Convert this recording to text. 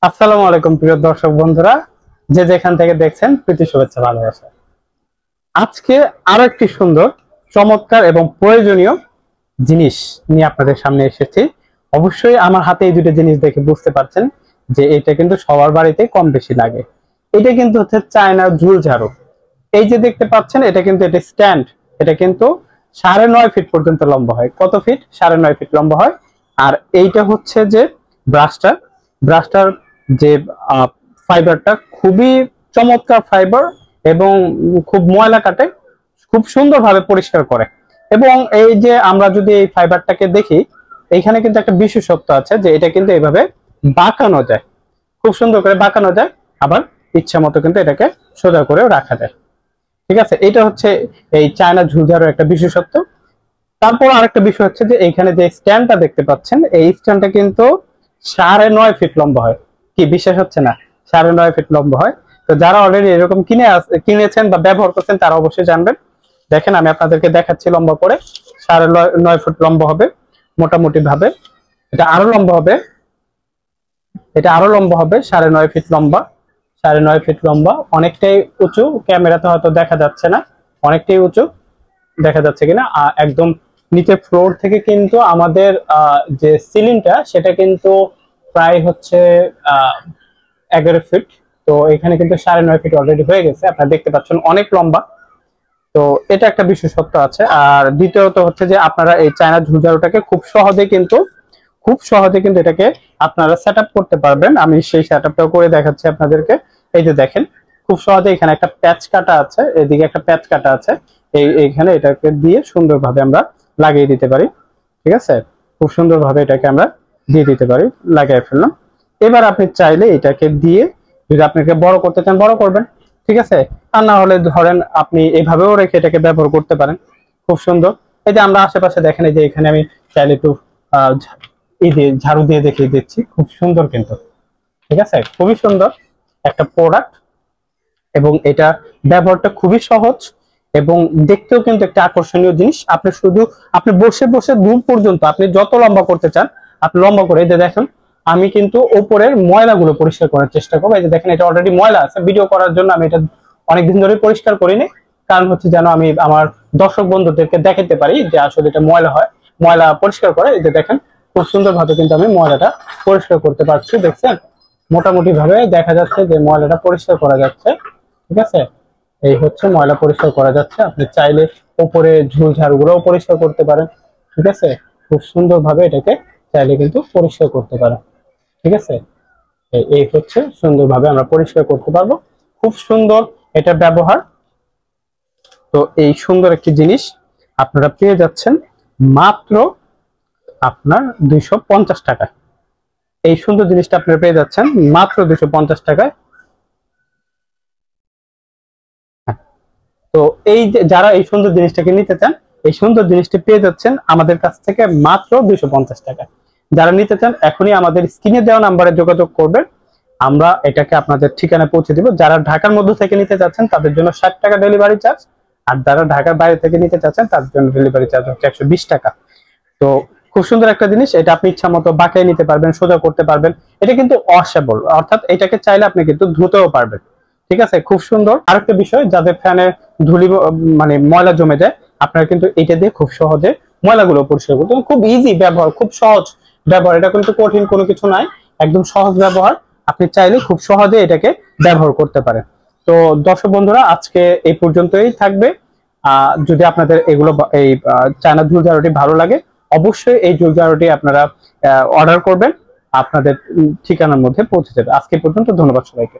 আসসালামু আলাইকুম প্রিয় দর্শক বন্ধুরা, যে যেখান থেকে দেখছেন প্রীতি শুভেচ্ছা ভালোবাসা। আজকে আরো একটি সুন্দর, চমৎকার এবং প্রয়োজনীয় জিনিস নিয়ে আপনাদের সামনে এসেছি। অবশ্যই আমার হাতে এই দুটো জিনিস দেখে বুঝতে পারছেন যে এটা কিন্তু সবার বাড়িতে কম বেশি লাগে। এটা কিন্তু হচ্ছে চায়না ঝুল ঝাড়ু। এই যে দেখতে পাচ্ছেন, এটা কিন্তু এটা স্ট্যান্ড। এটা কিন্তু 9.5 ফিট পর্যন্ত লম্বা হয়। কত ফিট? 9.5 ফিট লম্বা হয়। আর এইটা হচ্ছে যে ব্রাশটা ব্রাশটার যে ফাইবারটা খুবই চমৎকার ফাইবার এবং খুব ময়লা কাটে, খুব সুন্দরভাবে পরিষ্কার করে। এবং এই যে আমরা যদি এই ফাইবারটাকে দেখি, এইখানে কিন্তু একটা বিশেষত্ব আছে যে এটা কিন্তু এইভাবে বাঁকানো যায়, খুব সুন্দর করে বাঁকানো যায়। আবার ইচ্ছা মতো কিন্তু এটাকে সোজা করেও রাখা যায়। ঠিক আছে, এটা হচ্ছে এই চায়না ঝুলঝাড়ুর একটা বিশেষত্ব। তারপর আরেকটা বিষয় হচ্ছে যে এইখানে যে স্ট্যান্ডটা দেখতে পাচ্ছেন, এই স্ট্যান্ডটা কিন্তু 9.5 ফিট লম্বা হয়। কি বিশ্বাস হচ্ছে না? 9.5 ফিট লম্বা হয়। তো যারা অলরেডি এরকম কিনেছেন বা ব্যবহার করছেন তারা অবশ্যই জানবেন। দেখেন, আমি আপনাদেরকে দেখাচ্ছি লম্বা করে। 9.5 ফুট লম্বা হবে মোটামুটি ভাবে। এটা আরো লম্বা হবে, এটা আরো লম্বা হবে। 9.5 ফিট লম্বা, 9.5 ফিট লম্বা, অনেকটাই উঁচু। ক্যামেরাতে হয়তো দেখা যাচ্ছে না, অনেকটাই উঁচু। দেখা যাচ্ছে কিনা একদম নিচে ফ্লোর থেকে কিন্তু আমাদের যে সিলিংটা সেটা কিন্তু প্রায় হচ্ছে 11 ফিট। তো এখানে কিন্তু 9.5 ফিট অলরেডি হয়ে গেছে, আপনারা দেখতে পাচ্ছেন, অনেক লম্বা। তো এটা একটা বিশেষত্ব আছে। আর দ্বিতীয়ত হচ্ছে যে আপনারা এই চায়না ঝুলঝাড়ুটাকে খুব সহজে কিন্তু এটাকে আপনারা সেট আপ করতে পারবেন। আমি সেই সেট আপটাও করে দেখাচ্ছি আপনাদেরকে। এই যে দেখেন, খুব সহজে এখানে একটা প্যাচ কাটা আছে, এদিকে একটা প্যাচ কাটা আছে। এইখানে এটাকে দিয়ে সুন্দরভাবে আমরা লাগিয়ে দিতে পারি। ঠিক আছে, খুব সুন্দরভাবে এটাকে আমরা দিয়ে দিতে পারি, লাগিয়ে ফেললাম। এবার আপনি চাইলে এটাকে দিয়ে যদি আপনাকে বড় করতে চান বড় করবেন। ঠিক আছে, আর না হলে ধরেন আপনি এভাবেও রেখে এটাকে ব্যবহার করতে পারেন। খুব সুন্দর। এই যে আমরা আশেপাশে দেখেন, এই যে এখানে আমি চাইলে একটু এই যে ঝাড়ু দিয়ে দেখিয়ে দিচ্ছি, খুব সুন্দর কিন্তু। ঠিক আছে, খুবই সুন্দর একটা প্রোডাক্ট। এবং এটা ব্যবহারটা খুবই সহজ এবং দেখতেও কিন্তু একটা আকর্ষণীয় জিনিস। আপনি বসে বসে দূর পর্যন্ত আপনি যত লম্বা করতে চান আপনি লম্বা করে। এই যে দেখেন, আমি কিন্তু উপরের ময়লাগুলো পরিষ্কার করার চেষ্টা করবো। এই যে দেখেন, এটা অলরেডি ময়লা আছে। ভিডিও করার জন্য আমি এটা অনেকদিন ধরে পরিষ্কার করিনি, কারণ হচ্ছে যেন আমি আমার দর্শক বন্ধুদেরকে দেখাতে পারি যে আসলে এটা ময়লা পরিষ্কার করে। এই যে দেখেন, খুব সুন্দর ভাবে কিন্তু আমি ময়লাটা পরিষ্কার করতে পারছি। দেখছেন, মোটামুটি ভাবে দেখা যাচ্ছে যে ময়লাটা পরিষ্কার করা যাচ্ছে। ঠিক আছে, এই হচ্ছে ময়লা পরিষ্কার করা যাচ্ছে। আপনি চাইলে উপরে ঝুল ঝাড়ুগুলোও পরিষ্কার করতে পারেন। ঠিক আছে, খুব সুন্দর ভাবে এটাকে চাইলে কিন্তু পরিষ্কার করতে পারেন। ঠিক আছে, এই হচ্ছে সুন্দরভাবে আমরা পরিষ্কার করতে পারবো। খুব সুন্দর এটা ব্যবহার। তো এই সুন্দর একটি জিনিস আপনারা পেয়ে যাচ্ছেন মাত্র আপনার 250 টাকা। এই সুন্দর জিনিসটা আপনারা পেয়ে যাচ্ছেন মাত্র 250 টাকায়। তো এই যে যারা এই সুন্দর জিনিসটাকে নিতে চান, এই সুন্দর জিনিসটি পেয়ে যাচ্ছেন আমাদের কাছ থেকে মাত্র 250 টাকা। যারা নিতে চান এখনই আমাদের স্ক্রিনে দেওয়া নাম্বারে যোগাযোগ করবেন, আমরা এটাকে আপনাদের ঠিকানায় পৌঁছে দিব। যারা ঢাকার মধ্যে থেকে নিতে চাচ্ছেন তাদের জন্য 60 টাকা ডেলিভারি চার্জ, আর যারা ঢাকার বাইরে থেকে নিতে চাচ্ছেন তাদের জন্য ডেলিভারি চার্জ হচ্ছে 120 টাকা। তো খুব সুন্দর একটা জিনিস, এটা আপনি ইচ্ছা মতো বাঁকিয়ে নিতে পারবেন, সোজা করতে পারবেন। এটা কিন্তু ওয়াশেবল, অর্থাৎ এটাকে চাইলে আপনি কিন্তু ধুতেও পারবেন। ঠিক আছে, খুব সুন্দর। আরেকটা বিষয়, যাদের ফ্যানে ধুলি মানে ময়লা জমে যায়, আপনারা কিন্তু এটা দিয়ে খুব সহজে ময়লাগুলো পরিষ্কার করতে, খুব ইজি ব্যবহার, খুব সহজ ব্যবহার। এটা কিন্তু কঠিন কোনো কিছু নাই, একদম সহজ ব্যবহার। আপনি চাইলে খুব সহজে এটাকে ব্যবহার করতে পারেন। তো দর্শক বন্ধুরা, আজকে এই পর্যন্তই থাকবে। যদি আপনাদের এগুলো এই চায়না ঝুল ঝাড়ুটি ভালো লাগে, অবশ্যই এই ঝুল ঝাড়ুটি আপনারা অর্ডার করবেন, আপনাদের ঠিকানার মধ্যে পৌঁছে যাবে। আজকে পর্যন্ত, ধন্যবাদ সবাইকে।